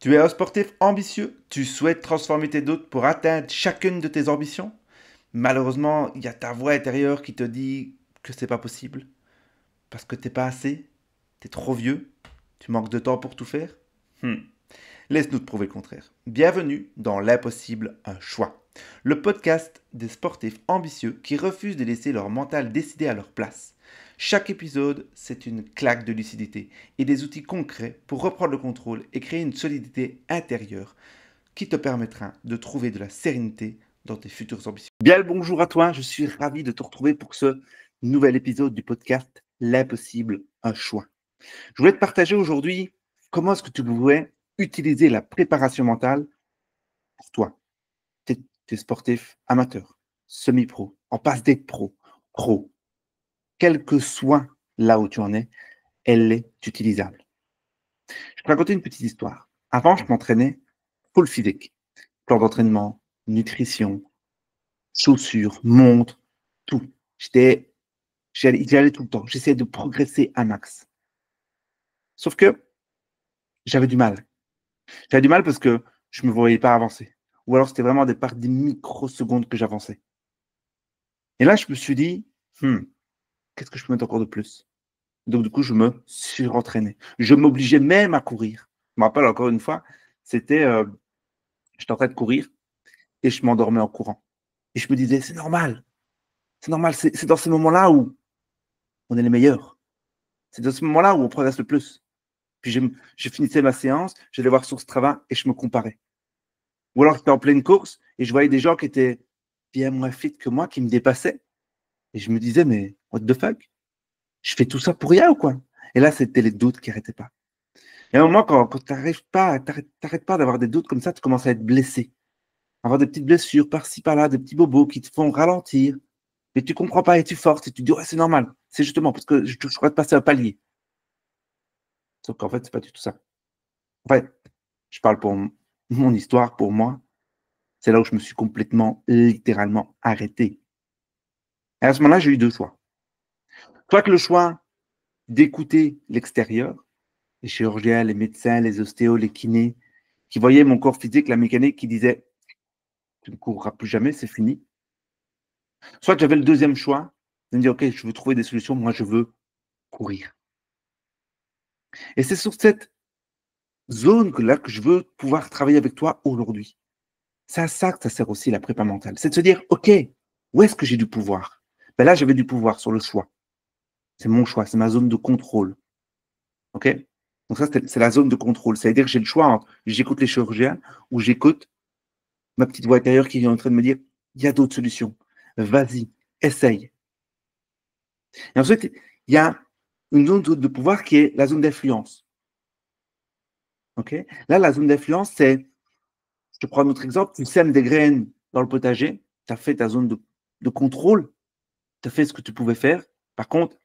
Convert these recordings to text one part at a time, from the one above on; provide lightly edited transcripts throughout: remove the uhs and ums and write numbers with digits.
Tu es un sportif ambitieux, tu souhaites transformer tes doutes pour atteindre chacune de tes ambitions. Malheureusement, il y a ta voix intérieure qui te dit que c'est pas possible, parce que t'es pas assez, t'es trop vieux, tu manques de temps pour tout faire. Hmm. Laisse-nous te prouver le contraire. Bienvenue dans L'Impossible, un choix. Le podcast des sportifs ambitieux qui refusent de laisser leur mental décider à leur place. Chaque épisode, c'est une claque de lucidité et des outils concrets pour reprendre le contrôle et créer une solidité intérieure qui te permettra de trouver de la sérénité dans tes futures ambitions. Bien le bonjour à toi, je suis ravi de te retrouver pour ce nouvel épisode du podcast L'Impossible, un choix. Je voulais te partager aujourd'hui comment est-ce que tu pouvais utiliser la préparation mentale pour toi. Tu es sportif amateur, semi-pro, en passe d'être pro, pro. Quel que soit là où tu en es, elle est utilisable. Je vais te raconter une petite histoire. Avant, je m'entraînais full physique. Plan d'entraînement, nutrition, chaussures, montres, tout. J'y allais tout le temps. J'essayais de progresser un max. Sauf que j'avais du mal. J'avais du mal parce que je ne me voyais pas avancer. Ou alors c'était vraiment des microsecondes que j'avançais. Et là, je me suis dit, qu'est-ce que je peux mettre encore de plus? Donc, du coup, je me surentraînais. Je m'obligeais même à courir. Je me rappelle encore une fois, c'était, j'étais en train de courir et je m'endormais en courant. Et je me disais, c'est normal, c'est dans ces moments-là où on est les meilleurs. C'est dans ce moment-là où on progresse le plus. Puis je finissais ma séance, j'allais voir sur Strava et je me comparais. Ou alors j'étais en pleine course et je voyais des gens qui étaient bien moins fit que moi, qui me dépassaient. Et je me disais, mais what the fuck? Je fais tout ça pour rien ou quoi? Et là, c'était les doutes qui n'arrêtaient pas. Et à un moment, quand tu n'arrêtes pas d'avoir des doutes comme ça, tu commences à être blessé. Avoir des petites blessures par-ci, par-là, des petits bobos qui te font ralentir. Mais tu comprends pas et tu forces et tu te dis, ouais, c'est normal. C'est justement parce que je crois de passer un palier. Sauf qu'en fait, c'est pas du tout ça. En fait, je parle pour mon histoire, pour moi. C'est là où je me suis complètement, littéralement arrêté. Et à ce moment-là, j'ai eu deux choix. Soit que le choix d'écouter l'extérieur, les chirurgiens, les médecins, les ostéos, les kinés, qui voyaient mon corps physique, la mécanique, qui disait, tu ne courras plus jamais, c'est fini. Soit que j'avais le deuxième choix, de me dire, OK, je veux trouver des solutions, moi, je veux courir. Et c'est sur cette zone là que je veux pouvoir travailler avec toi aujourd'hui. C'est à ça que ça sert aussi la prépa mentale. C'est de se dire, OK, où est-ce que j'ai du pouvoir? Ben là, j'avais du pouvoir sur le choix. C'est mon choix, c'est ma zone de contrôle. OK? Donc ça, c'est la zone de contrôle. C'est-à-dire que j'ai le choix entre j'écoute les chirurgiens ou j'écoute ma petite voix intérieure qui est en train de me dire, il y a d'autres solutions. Vas-y, essaye. Et ensuite, il y a une zone de pouvoir qui est la zone d'influence. OK? Là, la zone d'influence, c'est, je te prends un autre exemple, tu sèmes des graines dans le potager, tu as fait ta zone de contrôle, tu as fait ce que tu pouvais faire. Par contre,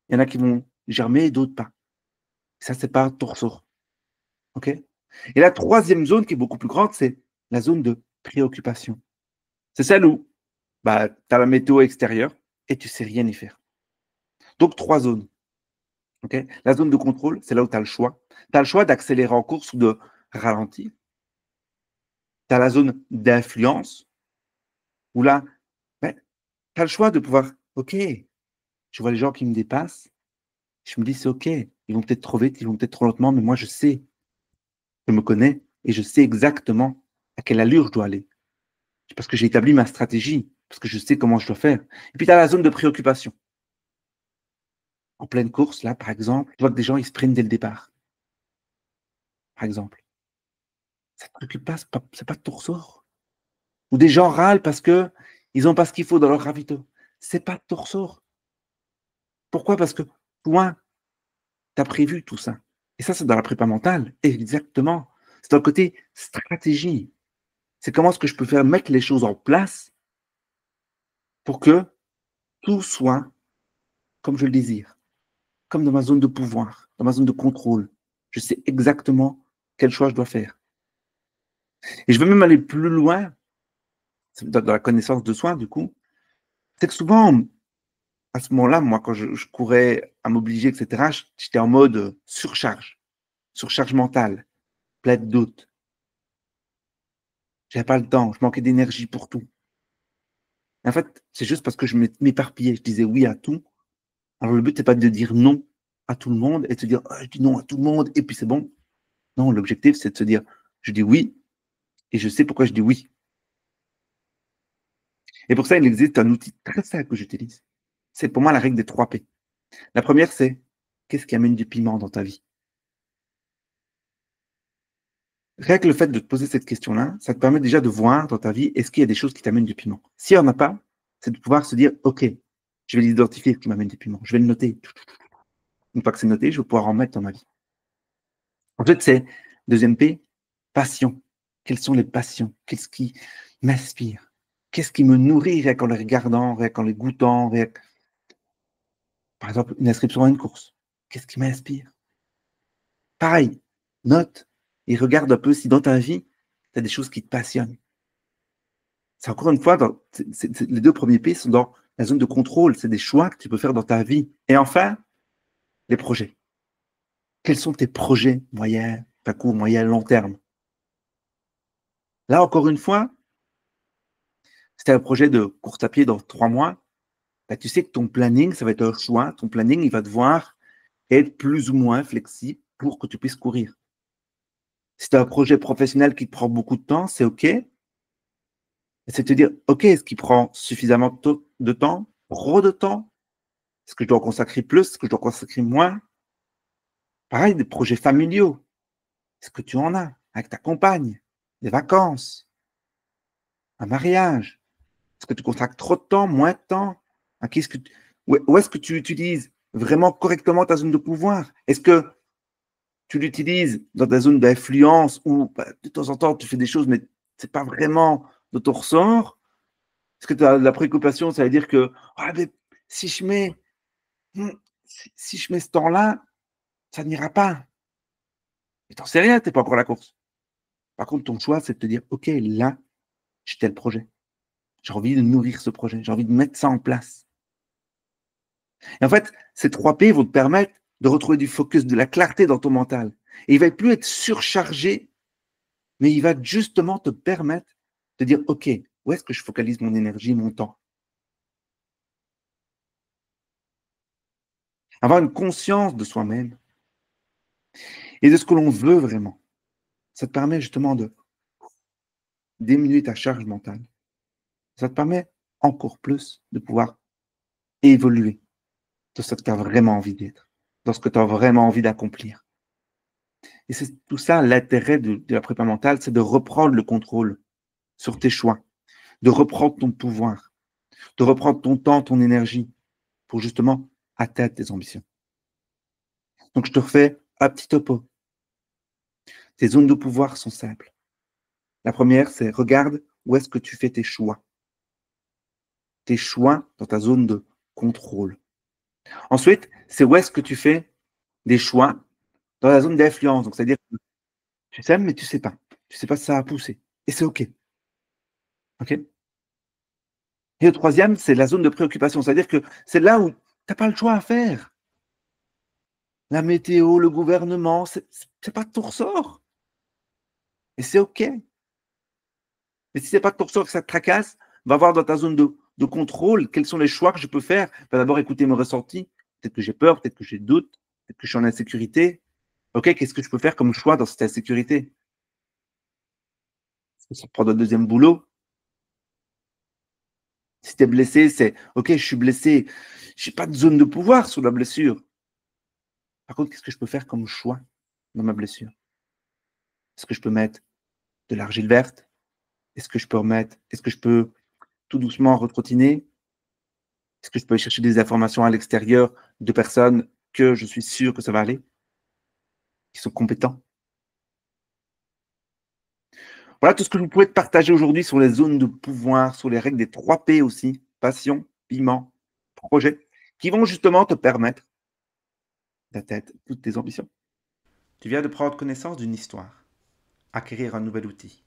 il y en a qui vont germer et d'autres pas. Ça, c'est pas ton ressort. OK? Et la troisième zone qui est beaucoup plus grande, c'est la zone de préoccupation. C'est celle où bah, tu as la météo extérieure et tu sais rien y faire. Donc, trois zones. OK? La zone de contrôle, c'est là où tu as le choix. Tu as le choix d'accélérer en course ou de ralentir. Tu as la zone d'influence où là, ben, tu as le choix de pouvoir, OK, je vois les gens qui me dépassent, je me dis, c'est OK, ils vont peut-être trop vite, ils vont peut-être trop lentement, mais moi, je sais, je me connais et je sais exactement à quelle allure je dois aller. Parce que j'ai établi ma stratégie, parce que je sais comment je dois faire. Et puis, tu as la zone de préoccupation. En pleine course, là, par exemple, tu vois que des gens, ils sprintent dès le départ, par exemple. Ça ne te préoccupe pas, c'est pas de ton ressort. Ou des gens râlent parce que ils n'ont pas ce qu'il faut dans leur ravito. C'est pas de ton ressort. Pourquoi? Parce que toi, tu as prévu tout ça. Et ça, c'est dans la prépa mentale. Exactement. C'est dans le côté stratégie. C'est comment est-ce que je peux faire mettre les choses en place pour que tout soit comme je le désire, comme dans ma zone de pouvoir, dans ma zone de contrôle. Je sais exactement quel choix je dois faire. Et je veux même aller plus loin dans la connaissance de soi, du coup. C'est que souvent, à ce moment-là, moi, quand je courais à m'obliger, etc., j'étais en mode surcharge mentale, plein de doutes. j'avais pas le temps, je manquais d'énergie pour tout. En fait, c'est juste parce que je m'éparpillais, je disais oui à tout. Alors le but, c'est pas de dire non à tout le monde et de se dire ah, je dis non à tout le monde et puis c'est bon. Non, l'objectif, c'est de se dire je dis oui et je sais pourquoi je dis oui. Et pour ça, il existe un outil très simple que j'utilise. C'est pour moi la règle des 3 P. La première, c'est qu'est-ce qui amène du piment dans ta vie? Rien que le fait de te poser cette question-là, ça te permet déjà de voir dans ta vie, est-ce qu'il y a des choses qui t'amènent du piment? S'il n'y en a pas, c'est de pouvoir se dire, OK, je vais l'identifier ce qui m'amène du piment. Je vais le noter. Une fois que c'est noté, je vais pouvoir en mettre dans ma vie. Ensuite, c'est, deuxième P, passion. Quelles sont les passions? Qu'est-ce qui m'inspire? Qu'est-ce qui me nourrit rien qu'en les regardant, rien qu'en les goûtant, par exemple, une inscription à une course? Qu'est-ce qui m'inspire? Pareil, note et regarde un peu si dans ta vie, tu as des choses qui te passionnent. C'est encore une fois, les 2 premiers P sont dans la zone de contrôle. C'est des choix que tu peux faire dans ta vie. Et enfin, les projets. Quels sont tes projets moyens, pas court, moyen, long terme? Là, encore une fois, si tu as un projet de course à pied dans 3 mois, bah, tu sais que ton planning, ça va être un choix. Ton planning, il va devoir être plus ou moins flexible pour que tu puisses courir. Si tu as un projet professionnel qui te prend beaucoup de temps, c'est OK. C'est te dire, OK, est-ce qu'il prend suffisamment de temps? Trop de temps? Est-ce que je dois en consacrer plus? Est-ce que je dois en consacrer moins? Pareil, des projets familiaux. Est-ce que tu en as avec ta compagne? Des vacances? Un mariage? Est-ce que tu consacres trop de temps, moins de temps? À qui est-ce que où est-ce que tu utilises vraiment correctement ta zone de pouvoir? Est-ce que tu l'utilises dans ta zone d'influence où bah, de temps en temps tu fais des choses, mais c'est pas vraiment de ton ressort? Est-ce que tu as la préoccupation, ça veut dire que ah, mais si je mets hmm, si je mets ce temps-là, ça n'ira pas. Mais t'en sais rien, tu n'es pas encore à la course. Par contre, ton choix, c'est de te dire, OK, là, j'ai tel projet. J'ai envie de nourrir ce projet. J'ai envie de mettre ça en place. Et en fait, ces 3 P vont te permettre de retrouver du focus, de la clarté dans ton mental. Et il va plus être surchargé, mais il va justement te permettre de dire, OK, où est-ce que je focalise mon énergie, mon temps? Avoir une conscience de soi-même et de ce que l'on veut vraiment. Ça te permet justement de diminuer ta charge mentale. Ça te permet encore plus de pouvoir évoluer de ce que tu as vraiment envie d'être, dans ce que tu as vraiment envie d'accomplir. Et c'est tout ça l'intérêt de la prépa mentale, c'est de reprendre le contrôle sur tes choix, de reprendre ton pouvoir, de reprendre ton temps, ton énergie pour justement atteindre tes ambitions. Donc je te refais un petit topo. Tes zones de pouvoir sont simples. La première, c'est regarde où est-ce que tu fais tes choix dans ta zone de contrôle. Ensuite, c'est où est-ce que tu fais des choix dans la zone d'influence. Donc, c'est-à-dire que tu sais, mais tu sais pas. Tu sais pas si ça a poussé. Et c'est OK. OK? Et le troisième, c'est la zone de préoccupation. C'est-à-dire que c'est là où tu n'as pas le choix à faire. La météo, le gouvernement, c'est pas de ton ressort. Et c'est OK. Mais si c'est pas de ton ressort que ça te tracasse, va voir dans ta zone de contrôle quels sont les choix que je peux faire. Va d'abord écouter mes ressentis. Peut-être que j'ai peur, peut-être que j'ai doute, peut-être que je suis en insécurité. OK, qu'est-ce que je peux faire comme choix dans cette insécurité? Est-ce que c'est prendre un deuxième boulot? Si tu es blessé, c'est OK, je suis blessé. Je n'ai pas de zone de pouvoir sur la blessure. Par contre, qu'est-ce que je peux faire comme choix dans ma blessure? Est-ce que je peux mettre de l'argile verte? Est-ce que je peux tout doucement retrottiner? Est-ce que je peux aller chercher des informations à l'extérieur de personnes que je suis sûr que ça va aller, qui sont compétents? Voilà tout ce que je pourrais te partager aujourd'hui sur les zones de pouvoir, sur les règles des 3 P aussi, passion, piment, projet, qui vont justement te permettre d'atteindre toutes tes ambitions. Tu viens de prendre connaissance d'une histoire, acquérir un nouvel outil,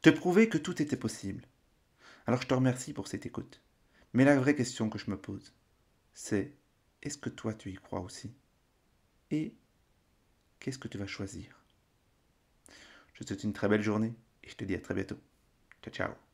te prouver que tout était possible. Alors je te remercie pour cette écoute. Mais la vraie question que je me pose, c'est est-ce que toi tu y crois aussi? Et qu'est-ce que tu vas choisir? Je te souhaite une très belle journée et je te dis à très bientôt. Ciao, ciao.